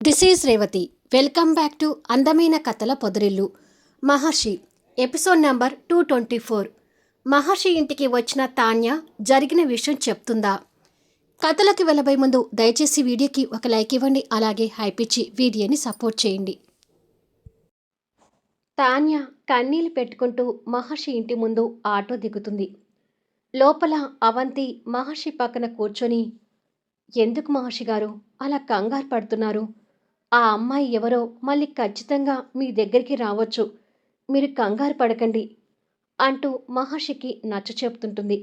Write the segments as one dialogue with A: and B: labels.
A: This is Revathi. Welcome back to అందమైన కథల పొదరిల్లు. మహర్షి episode number 224. మహర్షి ఇంటికి వచ్చిన తాన్య జరిగిన విషయం చెప్తుందా? కథలకు వెళ్ళబోయే ముందు దయచేసి వీడియోకి ఒక లైక్ ఇవ్వండి, అలాగే హైప్ ఇచ్చి వీడియోని సపోర్ట్ చేయండి. తాన్య కన్నీళ్లు పెట్టుకుంటూ మహర్షి ఇంటి ముందు ఆటో దిగుతుంది. లోపల అవంతి మహర్షి పక్కన కూర్చొని, ఎందుకు మహర్షి గారు అలా కంగారు పడుతున్నారు? ఆ అమ్మాయి ఎవరో మళ్ళీ ఖచ్చితంగా మీ దగ్గరికి రావచ్చు, మీరు కంగారు పడకండి అంటూ మహర్షికి నచ్చ చెప్తుంటుంది.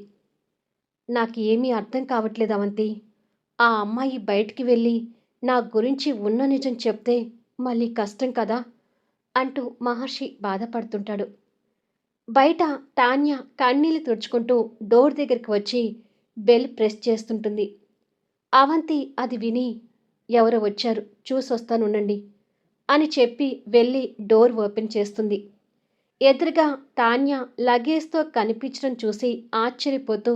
A: నాకు ఏమీ అర్థం కావట్లేదు అవంతి. ఆ అమ్మాయి బయటికి వెళ్ళి నా గురించి ఉన్న నిజం చెప్తే మళ్ళీ కష్టం కదా అంటూ మహర్షి బాధపడుతుంటాడు. బయట తాన్య కన్నీళ్లు తుడుచుకుంటూ డోర్ దగ్గరికి వచ్చి బెల్ ప్రెస్ చేస్తుంటుంది. అవంతి అది విని, ఎవరో వచ్చారు, చూసొస్తానుండండి అని చెప్పి వెళ్ళి డోర్ ఓపెన్ చేస్తుంది. ఎదురుగా తాన్య లగేజ్తో కనిపించడం చూసి ఆశ్చర్యపోతూ,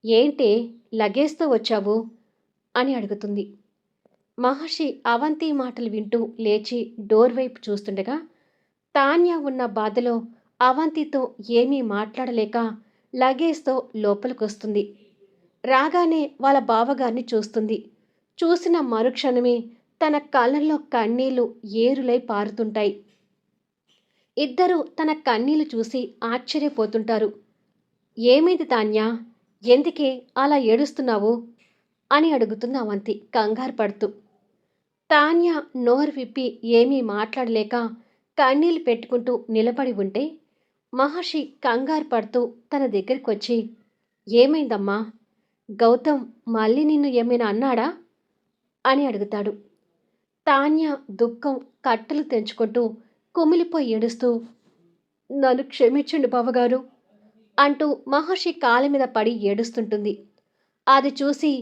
A: ఏంటే లగేజ్తో వచ్చావు అని అడుగుతుంది. మహర్షి అవంతి మాటలు వింటూ లేచి డోర్ వైపు చూస్తుండగా తాన్య ఉన్న బాధలో అవంతితో ఏమీ మాట్లాడలేక లగేజ్తో లోపలికొస్తుంది. రాగానే వాళ్ళ బావగారిని చూస్తుంది. చూసిన మరుక్షణమే తన కళ్ళల్లో కన్నీళ్లు ఏరులై పారుతుంటాయి. ఇద్దరూ తన కన్నీళ్లు చూసి ఆశ్చర్యపోతుంటారు. ఏమైంది తాన్యా, ఎందుకే అలా ఏడుస్తున్నావు అని అడుగుతుంది అవంతి కంగారు పడుతూ. తాన్య నోరు విప్పి ఏమీ మాట్లాడలేక కన్నీళ్లు పెట్టుకుంటూ నిలబడి ఉంటే మహర్షి కంగారు పడుతూ తన దగ్గరికి వచ్చి, ఏమైందమ్మా, గౌతమ్ మళ్ళీ నిన్ను ఏమైనా అన్నాడా అని అడుగుతాడు. తాన్య దుఃఖం కట్టలు తెంచుకుంటూ కుమిలిపోయి ఏడుస్తూ, నన్ను క్షమించండి బావగారు అంటూ మహర్షి కాళ్ళ మీద పడి ఏడుస్తుంటుంది. అది చూసి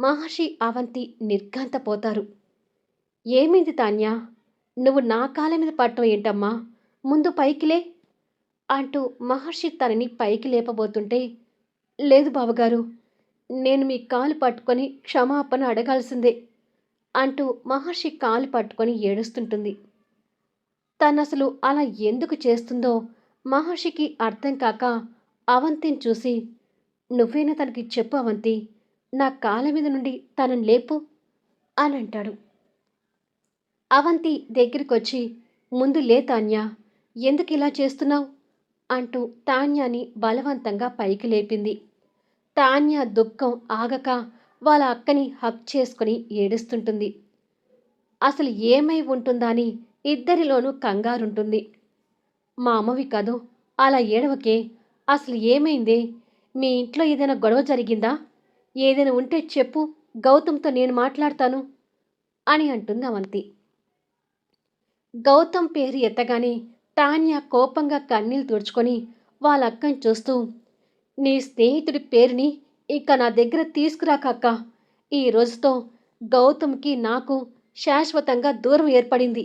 A: మహర్షి అవంతి నిర్ఘాంతపోతారు. ఏమైంది తాన్య, నువ్వు నా కాళ్ళ మీద పట్టం ఏంటమ్మా, ముందు పైకిలే అంటూ మహర్షి తనని పైకి లేపబోతుంటే, లేదు బావగారు, నేను మీ కాలు పట్టుకొని క్షమాపణ అడగాల్సిందే అంటూ మహర్షి కాలు పట్టుకొని ఏడుస్తుంటుంది. తనసలు అలా ఎందుకు చేస్తుందో మహర్షికి అర్థం కాక అవంతిని చూసి, నువ్వేనా తనకి చెప్పు అవంతి, నా కాళ్ళ మీద నుండి తనని లేపు అని అంటాడు. అవంతి దగ్గరికొచ్చి, ముందు లే తాన్య, ఎందుకు ఇలా చేస్తున్నావు అంటూ తాన్యాని బలవంతంగా పైకి లేపింది. తాన్య దుఃఖం ఆగక వాళ్ళ అక్కని హక్ చేసుకుని ఏడుస్తుంటుంది. అసలు ఏమై ఉంటుందా అని ఇద్దరిలోనూ కంగారుంటుంది. మా అమ్మవి కదూ, అలా ఏడవకే, అసలు ఏమైందే, మీ ఇంట్లో ఏదైనా గొడవ జరిగిందా, ఏదైనా ఉంటే చెప్పు, గౌతమ్తో నేను మాట్లాడతాను అని అంటుంది అవంతి. గౌతమ్ పేరు ఎత్తగానే తాన్య కోపంగా కన్నీళ్లు తుడుచుకొని వాళ్ళ అక్కని చూస్తూ, నీ స్నేహితుడి పేరుని ఇక నా దగ్గర తీసుకురాకక్క, ఈ రోజుతో గౌతమ్కి నాకు శాశ్వతంగా దూరం ఏర్పడింది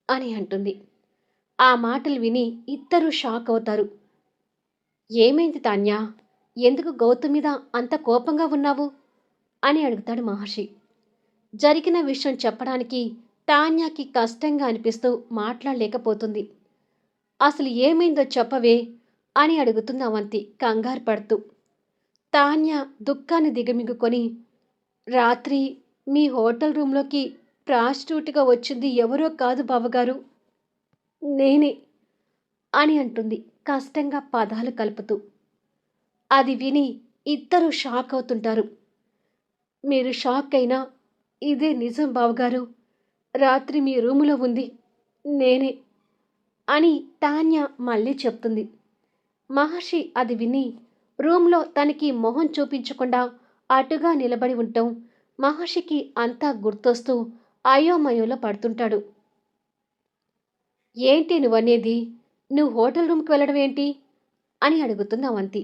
A: అని అంటుంది. ఆ మాటలు విని ఇద్దరూ షాక్ అవుతారు. ఏమైంది తాన్యా, ఎందుకు గౌతమ్ మీద అంత కోపంగా ఉన్నావు అని అడుగుతాడు మహర్షి. జరిగిన విషయం చెప్పడానికి తాన్యాకి కష్టంగా అనిపిస్తూ మాట్లాడలేకపోతుంది. అసలు ఏమైందో చెప్పవే అని అడుగుతుంది అవంతి కంగారు పడుతూ. తాన్య దుఃఖాన్ని దిగమింగుకొని, రాత్రి మీ హోటల్ రూమ్లోకి ప్రాస్టిట్యూట్గా వచ్చింది ఎవరో కాదు బావగారు, నేనే అని అంటుంది కష్టంగా పదాలు కలుపుతూ. అది విని ఇద్దరూ షాక్ అవుతుంటారు. మీరు షాక్ అయినా ఇదే నిజం బావగారు, రాత్రి మీ రూములో ఉంది నేనే అని తాన్య మళ్ళీ చెప్తుంది. మహర్షి అది విని రూమ్లో తనకి మొహం చూపించకుండా అటుగా నిలబడి ఉండటం మహర్షికి అంతా గుర్తొస్తూ అయోమయంలో పడుతుంటాడు. ఏంటి నువ్వనేది, నువ్వు హోటల్ రూమ్కి వెళ్ళడం ఏంటి అని అడుగుతుంది అవంతి.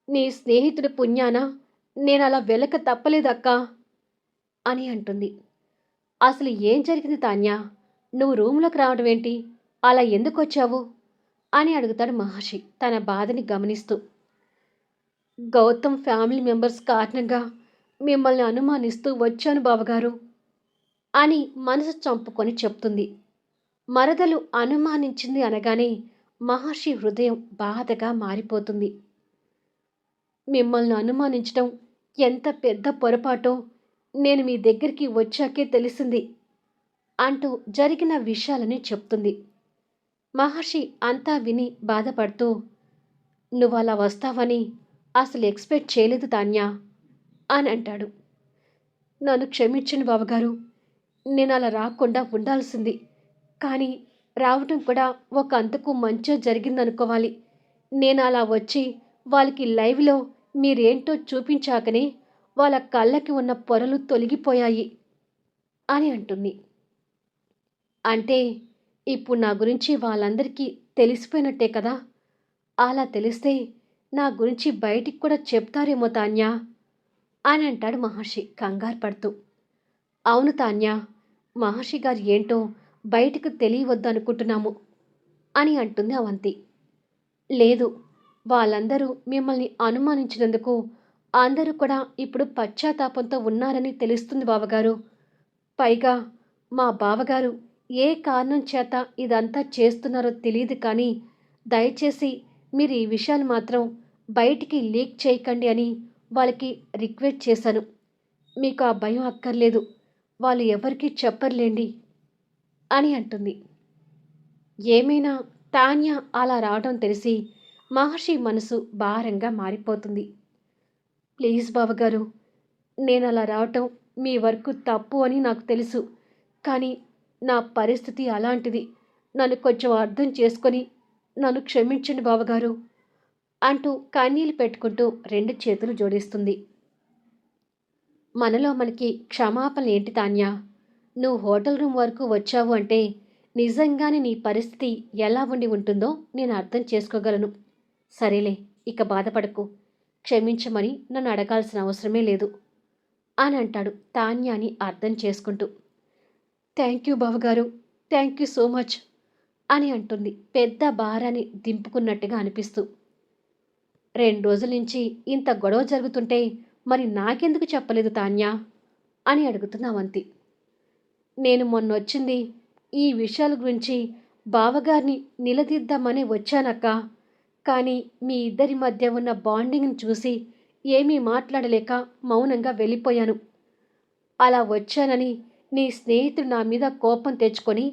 A: నీ స్నేహితుడి పుణ్యాన నేను అలా వెళ్ళక తప్పలేదక్కా అని అంటుంది. అసలు ఏం జరిగింది తాన్యా, నువ్వు రూమ్లోకి రావడం ఏంటి, అలా ఎందుకు వచ్చావు అని అడుగుతాడు మహర్షి తన బాధని గమనిస్తూ. గౌతమ్ ఫ్యామిలీ మెంబర్స్ కారణంగా మిమ్మల్ని అనుమానిస్తూ వచ్చాను బావగారు అని మనసు చంపుకొని చెప్తుంది. మరదలు అనుమానించింది అనగానే మహర్షి హృదయం బాధగా మారిపోతుంది. మిమ్మల్ని అనుమానించడం ఎంత పెద్ద పొరపాటో నేను మీ దగ్గరికి వచ్చాకే తెలిసింది అంటూ జరిగిన విషయాలని చెప్తుంది. మహర్షి అంతా విని బాధపడుతూ, నువ్వలా వస్తావని అసలు ఎక్స్‌పెక్ట్ చేయలేదు తాన్యా అని అంటాడు. నన్ను క్షమించండి బావగారు. నేనలా రాకుండా ఉండాల్సింది. కానీ రావటం కూడా ఒక అంతకు మంచే జరిగిందనుకోవాలి. నేనలా వచ్చి వాళ్ళకి లైవ్‌లో మీరేంటో చూపించాకనే వాళ్ళ కళ్ళకి ఉన్న పొరలు తొలగిపోయాయి అని అంటుంది. అంటే ఇప్పుడు నా గురించి వాళ్ళందరికీ తెలిసిపోయినట్టే కదా! అలా తెలిస్తే నా గురించి బయటికి కూడా చెప్తారేమో తాన్యా అని అంటాడు మహర్షి కంగారు పడుతూ. అవును తాన్యా, మహర్షి గారు ఏంటో బయటకు తెలియవద్దనుకుంటున్నాము అని అంటుంది అవంతి. లేదు, వాళ్ళందరూ మిమ్మల్ని అనుమానించినందుకు అందరూ కూడా ఇప్పుడు పశ్చాత్తాపంతో ఉన్నారని తెలుస్తుంది బావగారు. పైగా మా బావగారు ఏ కారణం చేత ఇదంతా చేస్తున్నారో తెలియదు కానీ దయచేసి మీరు ఈ విషయాన్ని మాత్రం బయటికి లీక్ చేయకండి అని వాళ్ళకి రిక్వెస్ట్ చేశాను. మీకు ఆ భయం అక్కర్లేదు. వాళ్ళు ఎవరికీ చెప్పర్లేండి అని అంటుంది. ఏమైనా తాన్య అలా రావడం తెలిసి మహర్షి మనసు భారంగా మారిపోతుంది. ప్లీజ్ బావగారు, నేను అలా రావటం మీ వరకు తప్పు అని నాకు తెలుసు. కానీ నా పరిస్థితి అలాంటిది. నన్ను కొంచెం అర్థం చేసుకొని నన్ను క్షమించండి బావగారు అంటూ కన్నీళ్లు పెట్టుకుంటూ రెండు చేతులు జోడిస్తుంది. మనలో మనకి క్షమాపణలు ఏంటి తాన్యా? నువ్వు హోటల్ రూమ్ వరకు వచ్చావు అంటే నిజంగానే నీ పరిస్థితి ఎలా ఉండి ఉంటుందో నేను అర్థం చేసుకోగలను. సరేలే, ఇక బాధపడకు. క్షమించమని నన్ను అడగాల్సిన అవసరమే లేదు అని అంటాడు తాన్యాని అర్థం చేసుకుంటూ. థ్యాంక్ యూ బావగారు, థ్యాంక్ యూ సో మచ్ అని అంటుంది పెద్ద భారాన్ని దింపుకున్నట్టుగా అనిపిస్తూ. 2 రోజుల నుంచి ఇంత గొడవ జరుగుతుంటే మరి నాకెందుకు చెప్పలేదు తాన్యా అని అడుగుతున్న అవంతి. నేను మొన్నొచ్చింది ఈ విషయాల గురించి బావగారిని నిలదీద్దామని వచ్చానక్క. కానీ మీ ఇద్దరి మధ్య ఉన్న బాండింగ్ని చూసి ఏమీ మాట్లాడలేక మౌనంగా వెళ్ళిపోయాను. అలా వచ్చానని నీ స్నేహితుడు నా మీద కోపం తెచ్చుకొని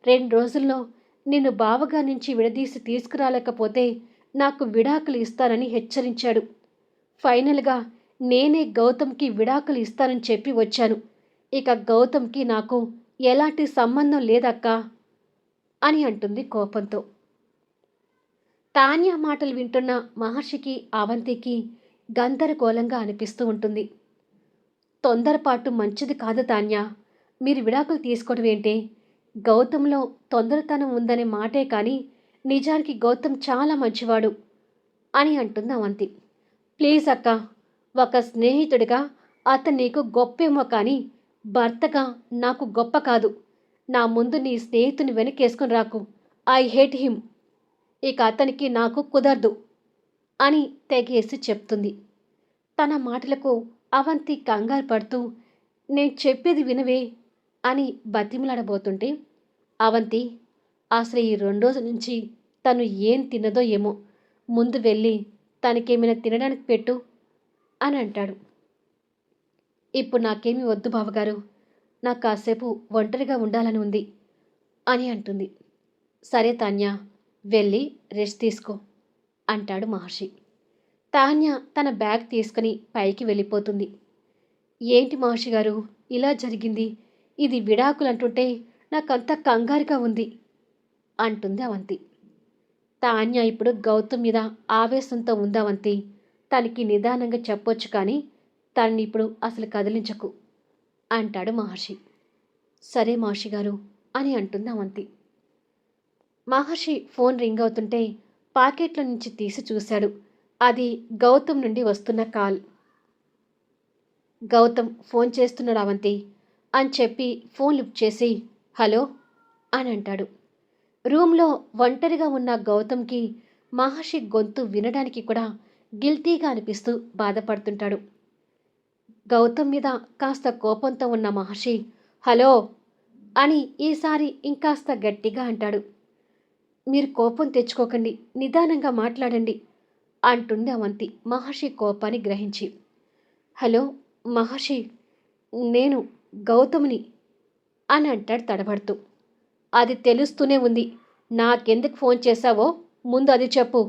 A: 2 రోజుల్లో నిన్ను బావగారి నుంచి విడదీసి తీసుకురాలేకపోతే నాకు విడాకులు ఇస్తానని హెచ్చరించాడు. ఫైనల్గా నేనే గౌతమ్కి విడాకులు ఇస్తానని చెప్పి వచ్చాను. ఇక గౌతమ్కి నాకు ఎలాంటి సంబంధం లేదక్కా అని అంటుంది కోపంతో. తాన్యా మాటలు వింటున్న మహర్షికి అవంతికి గందరగోళంగా అనిపిస్తూ ఉంటుంది. తొందరపాటు మంచిది కాదు తాన్యా. మీరు విడాకులు తీసుకోవడం ఏంటే? గౌతంలో తొందరతనం ఉందనే మాటే కానీ నిజానికి గౌతమ్ చాలా మంచివాడు అని అంటుంది అవంతి. ప్లీజ్ అక్క, ఒక స్నేహితుడిగా అతను నీకు గొప్పేమో కానీ భర్తగా నాకు గొప్ప కాదు. నా ముందు నీ స్నేహితుని వెనకేసుకుని రాకు. I hate him. ఇక అతనికి నాకు కుదరదు అని తెగేసి చెప్తుంది. తన మాటలకు అవంతి కంగారు పడుతూ నేను చెప్పేది వినవే అని బతిమలాడబోతుంటే అవంతి, అసలు ఈ 2 రోజుల నుంచి తను ఏం తిన్నదో ఏమో, ముందు వెళ్ళి తనకేమైనా తినడానికి పెట్టు అని అంటాడు. ఇప్పుడు నాకేమీ వద్దు బావగారు, నాకు కాసేపు ఒంటరిగా ఉండాలని ఉంది అని అంటుంది. సరే తాన్యా, వెళ్ళి రెస్ట్ తీసుకో అంటాడు మహర్షి. తాన్య తన బ్యాగ్ తీసుకుని పైకి వెళ్ళిపోతుంది. ఏంటి మహర్షి గారు ఇలా జరిగింది? ఇది విడాకులు అంటుంటే నాకంత కంగారుగా ఉంది అంటుంది అవంతి. తాన్య ఇప్పుడు గౌతమ్ మీద ఆవేశంతో ఉంది అవంతి. తనకి నిదానంగా చెప్పొచ్చు కానీ తనని ఇప్పుడు అసలు కదిలించకు అంటాడు మహర్షి. సరే మహర్షి గారు అని అంటుంది అవంతి. మహర్షి ఫోన్ రింగ్ అవుతుంటే పాకెట్లో నుంచి తీసి చూశాడు. అది గౌతమ్ నుండి వస్తున్న కాల్. గౌతమ్ ఫోన్ చేస్తున్నాడు అవంతి అని చెప్పి ఫోన్ లిఫ్ట్ చేసి హలో అని అంటాడు. రూమ్లో ఒంటరిగా ఉన్న గౌతమ్కి మహర్షి గొంతు వినడానికి కూడా గిల్టీగా అనిపిస్తూ బాధపడుతుంటాడు. గౌతమ్ మీద కాస్త కోపంతో ఉన్న మహర్షి హలో అని ఈసారి ఇంకాస్త గట్టిగా అంటాడు. మీరు కోపం తెచ్చుకోకండి, నిదానంగా మాట్లాడండి అంటుంది అవంతి మహర్షి కోపాన్ని గ్రహించి. హలో మహర్షి, నేను గౌతముని అని అంటాడు తడబడుతూ. అది తెలుస్తూనే ఉంది. నాకెందుకు ఫోన్ చేశావో ముందు అది చెప్పు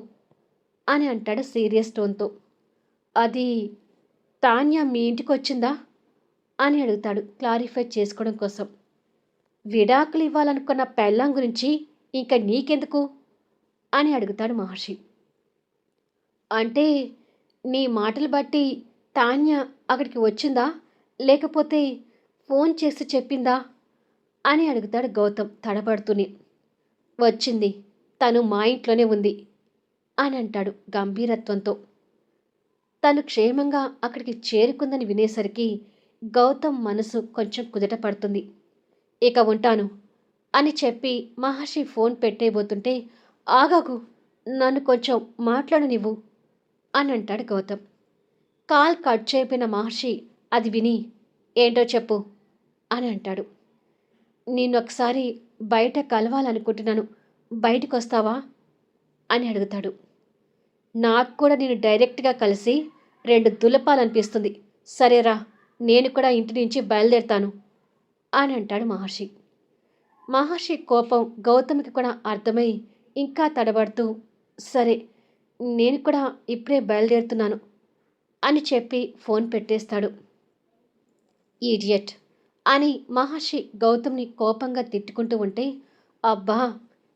A: అని అంటాడు సీరియస్ టోన్తో. అది తాన్య మీ ఇంటికి వచ్చిందా అని అడుగుతాడు క్లారిఫై చేసుకోవడం కోసం. విడాకులు ఇవ్వాలనుకున్న పెళ్ళాం గురించి ఇంకా నీకెందుకు అని అడుగుతాడు మహర్షి. అంటే నీ మాటలు బట్టి తాన్య అక్కడికి వచ్చిందా, లేకపోతే ఫోన్ చేసి చెప్పిందా అని అడుగుతాడు గౌతమ్ తడబడుతూనే. వచ్చింది, తను మా ఇంట్లోనే ఉంది అని అంటాడు గంభీరత్వంతో. తను క్షేమంగా అక్కడికి చేరుకుందని వినేసరికి గౌతమ్ మనసు కొంచెం కుదుట పడుతుంది. ఇక ఉంటాను అని చెప్పి మహర్షి ఫోన్ పెట్టేయబోతుంటే, ఆగాగు, నన్ను కొంచెం మాట్లాడనివ్వు అని అంటాడు గౌతమ్. కాల్ కట్ చేయపోయిన మహర్షి అది విని, ఏంటో చెప్పు అని అంటాడు. నిన్నొకసారి బయట కలవాలనుకుంటున్నాను, బయటకు వస్తావా అని అడుగుతాడు. నాకు కూడా నేను డైరెక్ట్గా కలిసి 2 దులపాలనిపిస్తుంది. సరేరా, నేను కూడా ఇంటి నుంచి బయలుదేరుతాను అని అంటాడు మహర్షి. మహర్షి కోపం గౌతమ్కి కూడా అర్థమై ఇంకా తడబడుతూ, సరే నేను కూడా ఇప్పుడే బయలుదేరుతున్నాను అని చెప్పి ఫోన్ పెట్టేస్తాడు. ఈడియట్ అని మహర్షి గౌతమ్ని కోపంగా తిట్టుకుంటూ ఉంటే, అబ్బా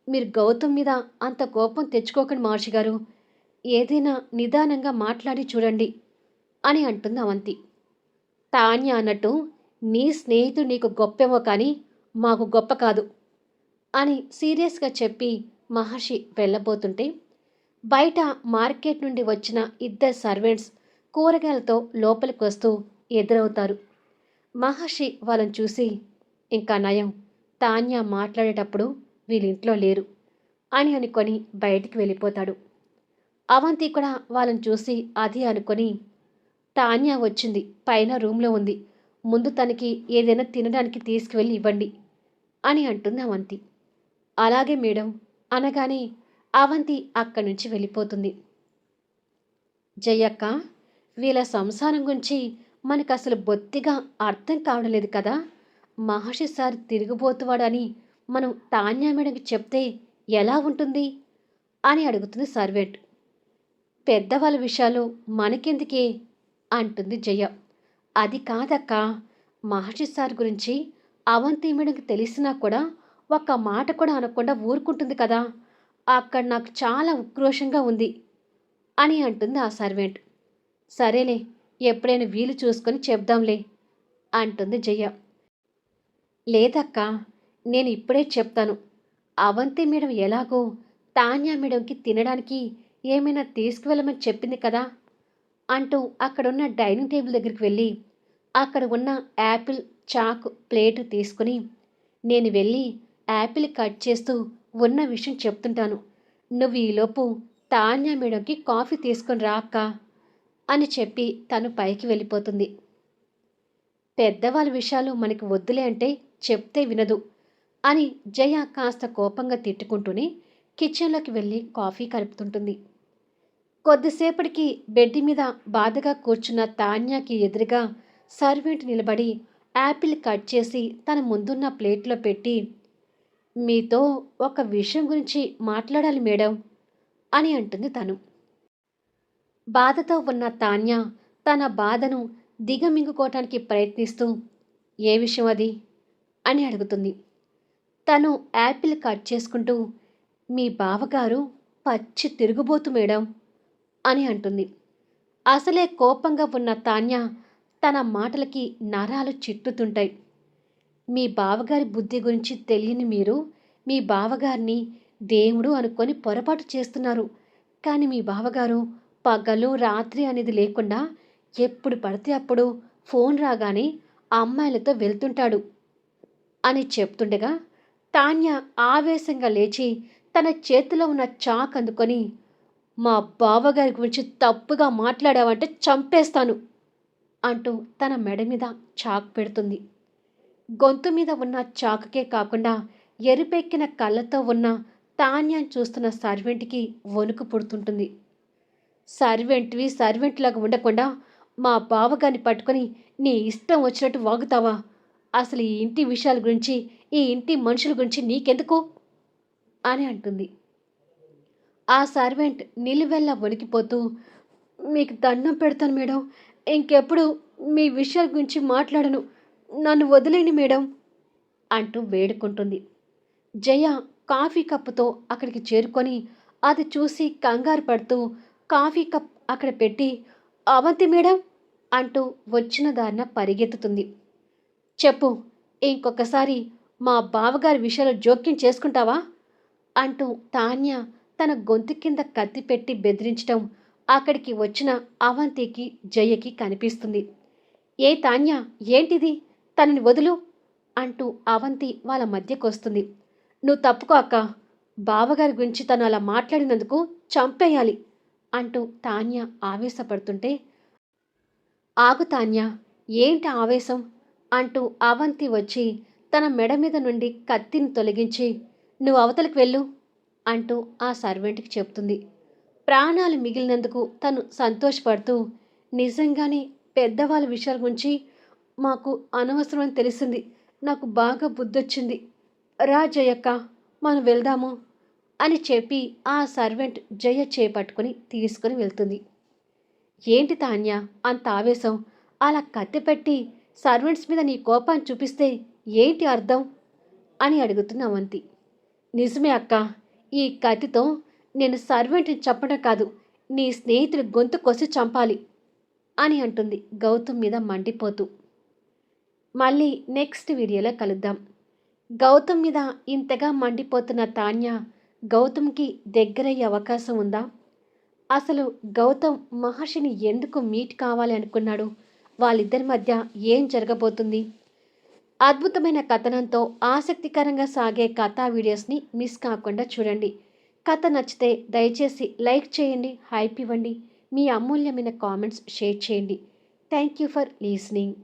A: మీరు గౌతమ్ మీద అంత కోపం తెచ్చుకోకండి మహర్షి గారు, ఏదైనా నిదానంగా మాట్లాడి చూడండి అని అంటుంది అవంతి. తాన్య అన్నట్టు నీ స్నేహితుడు నీకు గొప్పేమో కానీ మాకు గొప్ప కాదు అని సీరియస్గా చెప్పి మహర్షి వెళ్ళబోతుంటే, బయట మార్కెట్ నుండి వచ్చిన 2 సర్వెంట్స్ కూరగాయలతో లోపలికి వస్తూ ఎదురవుతారు. మహర్షి వాళ్ళని చూసి, ఇంకా నయం, తాన్య మాట్లాడేటప్పుడు వీళ్ళింట్లో లేరు అని అనుకొని బయటికి వెళ్ళిపోతాడు. అవంతి కూడా వాళ్ళని చూసి అది అనుకొని, తాన్య వచ్చింది, పైన రూమ్లో ఉంది, ముందు తనకి ఏదైనా తినడానికి తీసుకువెళ్ళి ఇవ్వండి అని అంటుంది అవంతి. అలాగే మేడం అనగానే అవంతి అక్కడి నుంచి వెళ్ళిపోతుంది. జయక్క, వీళ్ళ సంసారం గురించి మనకు అసలు బొత్తిగా అర్థం కావడం లేదు కదా. మహర్షి సార్ తిరిగిపోతువాడని మనం తాన్యా మేడంకి చెప్తే ఎలా ఉంటుంది అని అడుగుతుంది సర్వెంట్. పెద్దవాళ్ళ విషయాలు మనకెందుకే అంటుంది జయ. అది కాదక్క, మహర్షి సార్ గురించి అవంతి మేడంకి తెలిసినా కూడా ఒక్క మాట కూడా అనకుండా ఊరుకుంటుంది కదా. అక్కడ నాకు చాలా ఉక్రోషంగా ఉంది అని అంటుంది ఆ సర్వెంట్. సరేలే, ఎప్పుడైనా వీలు చూసుకొని చెప్దాంలే అంటుంది జయ. లేదక్క, నేను ఇప్పుడే చెప్తాను. అవంతి మేడం ఎలాగో తాన్యా మేడంకి తినడానికి ఏమైనా తీసుకువెళ్ళమని చెప్పింది కదా అంటూ అక్కడున్న డైనింగ్ టేబుల్ దగ్గరికి వెళ్ళి అక్కడ ఉన్న యాపిల్, చాకు, ప్లేటు తీసుకుని, నేను వెళ్ళి యాపిల్ కట్ చేస్తూ ఉన్న విషయం చెప్తుంటాను, నువ్వు ఈలోపు తాన్యా మేడంకి కాఫీ తీసుకొని రా అక్క అని చెప్పి తను పైకి వెళ్ళిపోతుంది. పెద్దవాళ్ళ విషయాలు మనకి వద్దులే అంటే చెప్తే వినదు అని జయ కాస్త కోపంగా తిట్టుకుంటూనే కిచెన్లోకి వెళ్ళి కాఫీ కలుపుతుంటుంది. కొద్దిసేపటికి బెడ్ మీద బాధగా కూర్చున్న తాన్యాకి ఎదురుగా సర్వెంట్ నిలబడి యాపిల్ కట్ చేసి తన ముందున్న ప్లేట్లో పెట్టి, మీతో ఒక విషయం గురించి మాట్లాడాలి మేడం అని అంటుంది తను. బాధతో ఉన్న తాన్య తన బాధను దిగమింగుకోవటానికి ప్రయత్నిస్తూ, ఏ విషయం అది అని అడుగుతుంది. తను యాపిల్ కట్ చేసుకుంటూ, మీ బావగారు పచ్చి తిరుగుబోతు మేడం అని అంటుంది. అసలే కోపంగా ఉన్న తాన్య తన మాటలకి నరాలు చిట్టుతుంటాయి. మీ బావగారి బుద్ధి గురించి తెలియని మీరు మీ బావగారిని దేవుడు అనుకొని పొరపాటు చేస్తున్నారు. కానీ మీ బావగారు పగలు రాత్రి అనేది లేకుండా ఎప్పుడు పడితే అప్పుడు ఫోన్ రాగానే అమ్మాయిలతో వెళ్తుంటాడు అని చెప్తుండగా తాన్య ఆవేశంగా లేచి తన చేతిలో ఉన్న చాక్ అందుకొని, మా బావగారి గురించి తప్పుగా మాట్లాడావంటే చంపేస్తాను అంటూ తన మెడ మీద చాక్ పెడుతుంది. గొంతు మీద ఉన్న చాకుకే కాకుండా ఎరుపెక్కిన కళ్ళతో ఉన్న తాన్యాన్ని చూస్తున్న సర్వెంట్కి వణుకు పుడుతుంటుంది. సర్వెంట్వి సర్వెంట్లాగా ఉండకుండా మా బావగారిని పట్టుకొని నీ ఇష్టం వచ్చినట్టు వాగుతావా? అసలు ఈ ఇంటి విషయాల గురించి, ఈ ఇంటి మనుషుల గురించి నీకెందుకు అని అంటుంది. ఆ సర్వెంట్ నిలువెల్లా వణికిపోతూ, మీకు దండం పెడతాను మేడం, ఇంకెప్పుడు మీ విషయాల గురించి మాట్లాడను, నన్ను వదిలేయండి మేడం అంటూ వేడుకుంటుంది. జయ కాఫీ కప్పుతో అక్కడికి చేరుకొని అది చూసి కంగారు పడుతూ కాఫీ కప్ అక్కడ పెట్టి, అవంతి మేడం అంటూ వచ్చిన దారిన పరిగెత్తుతుంది. చెప్పు, ఇంకొకసారి మా బావగారి విషయంలో జోక్యం చేసుకుంటావా అంటూ తాన్య తన గొంతు కింద కత్తి పెట్టి బెదిరించటం అక్కడికి వచ్చిన అవంతికి జయకి కనిపిస్తుంది. ఏ తాన్య, ఏంటిది, తనని వదులు అంటూ అవంతి వాళ్ళ మధ్యకొస్తుంది. నువ్వు తప్పుకో అక్క, బావగారి గురించి తను అలా మాట్లాడినందుకు చంపేయాలి అంటూ తాన్య ఆవేశపడుతుంటే, ఆగు తాన్య, ఏంటి ఆవేశం అంటూ అవంతి వచ్చి తన మెడ మీద నుండి కత్తిని తొలగించి, నువ్వు అవతలికి వెళ్ళు అంటూ ఆ సర్వెంట్కి చెప్తుంది. ప్రాణాలు మిగిలినందుకు తను సంతోషపడుతూ, నిజంగానే పెద్దవాళ్ళ విషయాల గురించి మాకు అనవసరం అని తెలిసింది, నాకు బాగా బుద్ధొచ్చింది, రా జయక్క మనం వెళ్దాము అని చెప్పి ఆ సర్వెంట్ జయ చేపట్టుకుని తీసుకుని వెళ్తుంది. ఏంటి తాన్య అంత ఆవేశం, అలా కత్తి పెట్టి సర్వెంట్స్ మీద నీ కోపాన్ని చూపిస్తే ఏంటి అర్థం అని అడుగుతున్న అవంతి. నిజమే అక్క, ఈ కత్తితో నేను సర్వెంట్ని చంపడం కాదు, నీ స్నేహితుడి గొంతు కొసి చంపాలి అని అంటుంది గౌతమ్ మీద మండిపోతూ. మళ్ళీ నెక్స్ట్ వీడియోలో కలుద్దాం. గౌతమ్ మీద ఇంతగా మండిపోతున్న తాన్య గౌతమ్కి దగ్గరయ్యే అవకాశం ఉందా? అసలు గౌతమ్ మహర్షిని ఎందుకు మీట్ కావాలి అనుకున్నాడు? వాళ్ళిద్దరి మధ్య ఏం జరగబోతుంది? అద్భుతమైన కథనంతో ఆసక్తికరంగా సాగే కథా వీడియోస్ని మిస్ కాకుండా చూడండి. కథ నచ్చితే దయచేసి లైక్ చేయండి, హైప్ ఇవ్వండి, మీ అమూల్యమైన కామెంట్స్ షేర్ చేయండి. Thank you for listening.